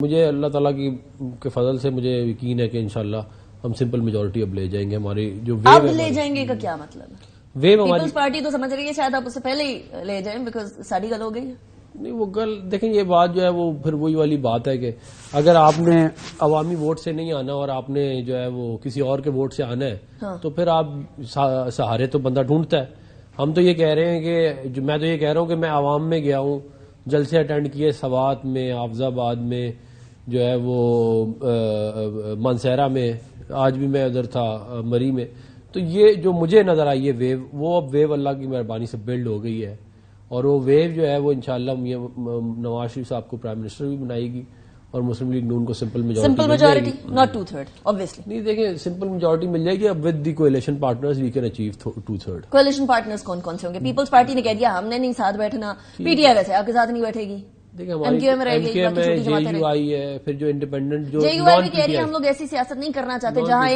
مجھے اللہ تعالیٰ کے فضل سے مجھے یقین ہے کہ انشاءاللہ ہم سمپل میجورٹی اب لے جائیں گے. ہماری جو ویو اب لے جائیں گے کا کیا مطلب ہے؟ ویو پیپلز پارٹی تو سمجھ رہی ہے شاید آپ اس سے پہلے ہی لے جائیں بیکاز ساری گل ہو گئی ہے. نہیں وہ گل دیکھیں یہ بات جو ہے وہ پھر وہی والی بات ہے کہ اگر آپ نے عوامی ووٹ سے نہیں آنا اور آپ نے جو ہے وہ کسی اور کے ووٹ سے آنا ہے تو پھر آپ سہارے تو بندہ ڈھونڈتا ہے. ہم تو یہ کہہ رہے ہیں کہ میں تو یہ کہہ رہا ہوں کہ میں عوام میں گیا ہوں, جلسے اٹینڈ کیے سوات میں, حافظ آباد میں, جو ہے وہ مانسہرہ میں, آج بھی میں ادھر تھا مری میں. تو یہ جو مجھے نظر آئی ہے ویو, وہ اب ویو اللہ کی مہربانی سے بلڈ ہو گئی ہے اور وہ ویو جو ہے وہ انشاءاللہ نواز شریف صاحب کو پرائم منسٹر بھی بنائے گی اور مسلم لیگ نون کو سمپل میجورٹی not 2/3 obviously. نہیں دیکھیں سمپل میجورٹی مل جائے گی. اب with the coalition partners we can achieve 2/3. Coalition partners کون کون سے ہوں گے؟ پیپلز پارٹی نے کہہ دیا ہم نے نہیں ساتھ بیٹھنا, پی ٹی آئی ویسے آپ کے ساتھ نہیں بیٹھے گی, ایم کیو ایم ہے, جے یو آئی ہے, پھر جو انڈیپینڈنٹ جو جے یو آئی بھی کہہ رہی ہے ہم لوگ ایسی سیاست نہیں کرنا چاہتے جہاں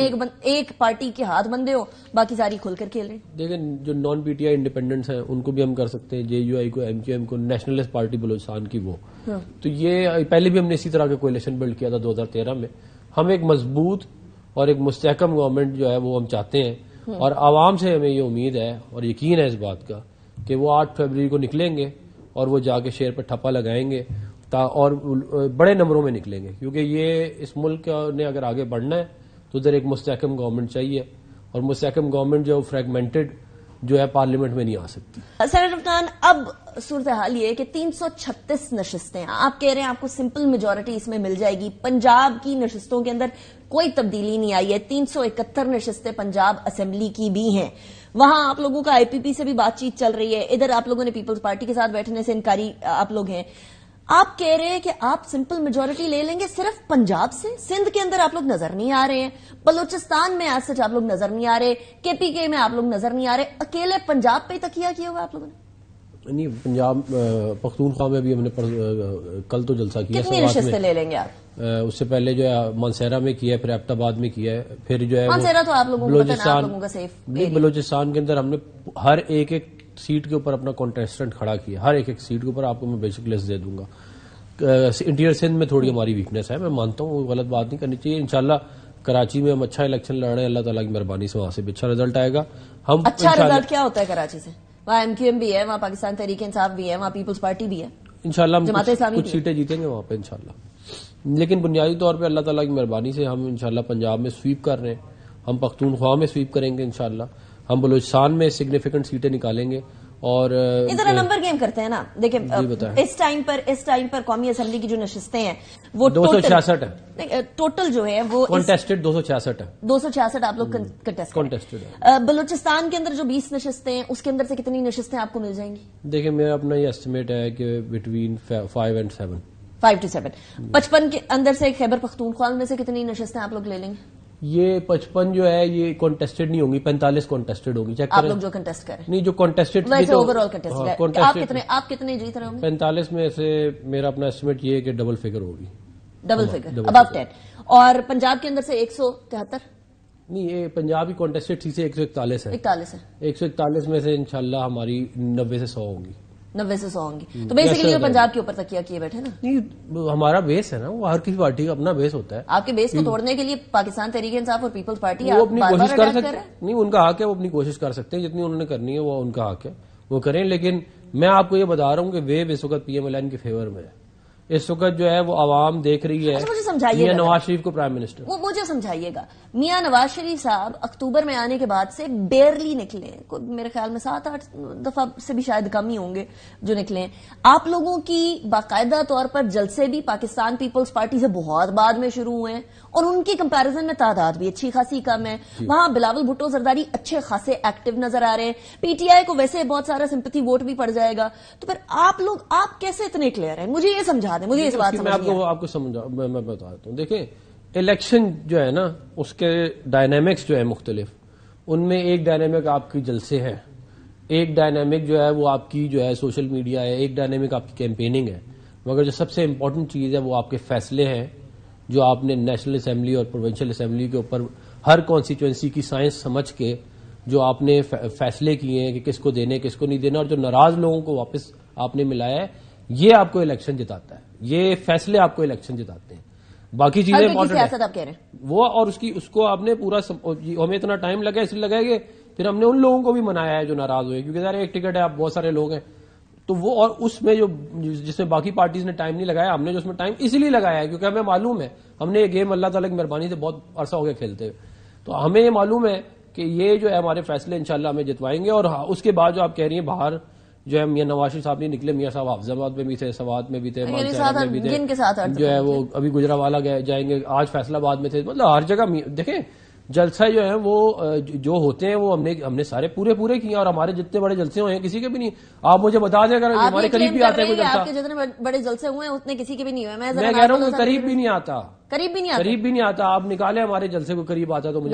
ایک پارٹی کے ہاتھ بندے ہو باقی ساری کھل کر کھیل رہے ہیں. دیکھیں جو نان پی ٹی آئی انڈیپینڈنٹس ہیں ان کو بھی ہم کر سکتے ہیں, جے یو آئی کو, ایم کیو ایم کو, نیشنلسٹ پارٹی بلوچستان کی وہ. تو یہ پہلے بھی ہم نے اسی طرح کا کولیشن بلڈ کیا تھا 2013 میں. ہم ایک مضبوط اور ایک مستحکم گورنمنٹ جو ہے وہ ہم چاہتے ہیں اور عوام سے ہمیں یہ امید ہے اور یقین ہے اس بات کا کہ وہ 8 فروری کو نکلیں گے اور وہ جا کے شیر پہ ٹھپا لگائیں گے اور بڑے نمبروں میں نکلیں گے, کیونکہ یہ اس ملک نے اگر آگے بڑھنا ہے تو ادھر ایک مستحکم گورنمنٹ چاہیے اور مستحکم گورنمنٹ جو فریگمنٹڈ جو ہے پارلیمنٹ میں نہیں آ سکتی. سینیٹر خان اب صورتحال یہ کہ 336 نشستیں آپ کہہ رہے ہیں آپ کو سمپل میجورٹی اس میں مل جائے گی. پنجاب کی نشستوں کے اندر کوئی تبدیلی نہیں آئی ہے, 371 نشستیں پنجاب اسمبلی کی بھی ہیں. وہاں آپ لوگوں کا آئی پی پی سے بھی بات چیت چل رہی ہے, ادھر آپ لوگوں نے پیپلز پارٹی کے ساتھ بیٹھنے سے انکاری آپ لوگ ہیں. آپ کہہ رہے ہیں کہ آپ سمپل میجورٹی لے لیں گے صرف پنجاب سے. سندھ کے اندر آپ لوگ نظر نہیں آ رہے ہیں, بلوچستان میں آج سچ آپ لوگ نظر نہیں آ رہے, کے پی کے میں آپ لوگ نظر نہیں آ رہے, اکیلے پنجاب پہ ہی تکیہ کیا ہوا آپ لوگوں نے. نہیں پنجاب پختونخوا میں بھی ہم نے کل تو جلسہ کیا. کتنی نشستیں لے لیں گے آپ؟ اس سے پہلے جو ہے مانسہرہ میں کیا ہے, پھر ایبٹ آباد میں کیا ہے, پھر جو ہے مانسہرہ تو آپ لوگوں کو پتہ ہے آپ لوگوں کا سیف. بلوچستان کے اندر ہم نے ہر ایک سیٹ کے اوپر اپنا کانٹیسٹنٹ کھڑا کیا, ہر ایک سیٹ کے اوپر. آپ کو میں بیسک لسٹ دے دوں گا. انٹیریئر سندھ میں تھوڑی ہماری ویکنیس ہے, میں مانتا ہوں وہ غلط بات نہیں کرنی چاہیے. انشاءاللہ کراچی میں ہم اچھا الیکشن لڑ رہے ہیں, اللہ تعالیٰ کی مہربانی سے وہاں سے بھی اچھا رزلٹ آئے گا. ہم اچھا رزلٹ کیا ہوتا ہے کراچی سے؟ وہاں ایم کیو ایم بھی ہے, وہاں پاکستان تحریک انصاف بھی ہے, وہاں پیپلز پارٹی بھی ہے, انشاءاللہ ہم کچھ سیٹیں جیتیں گے وہاں پہ انشاءاللہ. لیکن بنیادی طور پہ اللہ تعالیٰ کی مہربانی سے ہم انشاءاللہ پنجاب میں سویپ کر رہے ہیں, ہم پختونخوا میں سویپ کریں گے انشاءاللہ, ہم بلوچستان میں سگنیفیکنٹ سیٹیں نکالیں گے. اور ادھر نمبر گیم کرتے ہیں نا. دیکھیں اس ٹائم پر قومی اسمبلی کی جو نشستیں ہیں وہ 266 ہے, ٹوٹل جو ہے وہ کانٹیسٹڈ 266 ہے. 266 آپ لوگ کانٹیسٹڈ ہے. بلوچستان کے اندر جو 20 نشستیں ہیں اس کے اندر سے کتنی نشستیں آپ کو مل جائیں گی؟ دیکھیں میرا اپنا یہ ایسٹیمیٹ ہے کہ بٹوین 5 and 7. 5 to 7. 55 کے اندر سے خیبر پختونخوا میں سے کتنی نشستیں آپ لوگ لے لیں گے؟ یہ 55 جو ہے یہ کانٹیسٹڈ نہیں ہوں گی, 45 کانٹیسٹڈ ہوگی. چیک آپ لوگ جو کنٹیسٹ کریں نہیں جو کانٹیسٹڈ ویسے اوور آل کنٹیسٹ آپ کتنے جیت رہے ہوں گے؟ 45 میں سے میرا اپنا ایسٹیمیٹ یہ ہے کہ ڈبل فگر ہوگی. ڈبل فگر ابو 10. اور پنجاب کے اندر سے 173 نہیں, یہ پنجاب ہی کانٹیسٹڈ سی سے 141 ہے. 141 میں سے انشاءاللہ ہماری 90 سے 100 ہوں گی. 90 سے 100 ہوں گی. تو بیسیکلی پنجاب کے اوپر تکیہ کیے بیٹھے نا. نہیں ہمارا بیس ہے نا, وہ ہر کسی پارٹی کا اپنا بیس ہوتا ہے. آپ کے بیس کو توڑنے کے لیے پاکستان تحریک انصاف اور پیپلز پارٹی وہ اپنی کوشش کر سکتے ہیں. نہیں ان کا حق ہے, وہ اپنی کوشش کر سکتے ہیں, جتنی انہوں نے کرنی ہے وہ ان کا حق ہے, وہ کریں. لیکن میں آپ کو یہ بتا رہا ہوں کہ ویو اس وقت پی ایم ایل این کے فیور میں ہے. اس وقت جو ہے وہ عوام دیکھ رہی ہے میاں نواز شریف کو پرائم منسٹر. وہ مجھے سمجھائیے گا, میاں نواز شریف صاحب اکتوبر میں آنے کے بعد سے بیرلی نکلے, میرے خیال میں 7-8 دفعہ سے بھی شاید کم ہی ہوں گے جو نکلے. آپ لوگوں کی باقاعدہ طور پر جلسے بھی پاکستان پیپلز پارٹی سے بہت بعد میں شروع ہوئے ہیں اور ان کی کمپیرزن میں تعداد بھی اچھی خاصی کم ہے. وہاں بلاول بھٹو زرداری اچھے خاصے ایکٹیو نظر آ رہے ہیں. پی ٹی آئی کو ویسے بہت سارا سمپتھی ووٹ بھی پڑ جائے گا. تو پھر آپ کیسے اتنے کلیئر ہیں؟ مجھے یہ سمجھا دیں, مجھے اس بات میں آپ کو سمجھا, میں بتا دیتا ہوں. دیکھیں الیکشن جو ہے نا اس کے ڈائنامکس جو ہے مختلف, ان میں ایک ڈائنامک آپ کی جلسے ہے, ایک ڈائنامک جو ہے وہ آپ کی جو ہے سوشل میڈیا ہے, ایک ڈائنامک آپ کی کیمپیننگ ہے. مگر جو سب سے امپورٹنٹ چیز ہے وہ آپ کے فیصلے ہیں جو آپ نے نیشنل اسمبلی اور پروونشل اسمبلی کے اوپر ہر کانسٹیچوئنسی کی سائنس سمجھ کے جو آپ نے فیصلے کیے ہیں کہ کس کو دینے کس کو نہیں دینا, اور جو ناراض لوگوں کو واپس آپ نے ملایا ہے. یہ آپ کو الیکشن جتاتا ہے, یہ فیصلے آپ کو الیکشن جتاتے ہیں. باقی چیزیں سیاست آپ کہہ رہے ہیں وہ, اور اس کو آپ نے پورا ہمیں اتنا ٹائم لگا اس لیے لگائے گے, پھر ہم نے ان لوگوں کو بھی منایا ہے جو ناراض ہوئے, کیونکہ ذرا ایک ٹکٹ ہے, آپ بہت سارے لوگ ہیں تو وہ, اور اس میں جس میں باقی پارٹیز نے ٹائم نہیں لگایا, ہم نے جو اس میں ٹائم اسی لیے لگایا ہے کیونکہ ہمیں معلوم ہے, ہم نے یہ گیم اللہ تعالیٰ کی مہربانی سے بہت عرصہ ہو گیا کھیلتے ہوئے, تو ہمیں یہ معلوم ہے کہ یہ جو ہے ہمارے فیصلے انشاءاللہ ہمیں جتوائیں گے. اور اس کے بعد جو آپ کہہ رہی ہیں باہر جو ہے میاں نواز شریف صاحب نہیں نکلے, میاں صاحب حافظ آباد میں بھی تھے, سوات میں بھی تھے, مانسہرہ میں بھی تھے, جو ہے وہ ابھی گجرانوالہ جائیں گے, آج فیصل آباد میں تھے, مطلب ہر جگہ دیکھیں جلسہ جو ہے وہ جو ہوتے ہیں وہ ہم نے سارے پورے کیے, اور ہمارے جتنے بڑے جلسے ہوئے ہیں کسی کے بھی نہیں. آپ مجھے بتا دیں اگر ہمارے قریب بھی آتا ہے کوئی جلسہ, آپ کے جتنے بڑے جلسے ہوئے ہیں اتنے کسی کے بھی نہیں ہوئے. میں کہہ رہا ہوں قریب بھی نہیں آتا, قریب بھی نہیں آتا. آپ نکالے ہمارے جلسے کو قریب آتا تو مجھے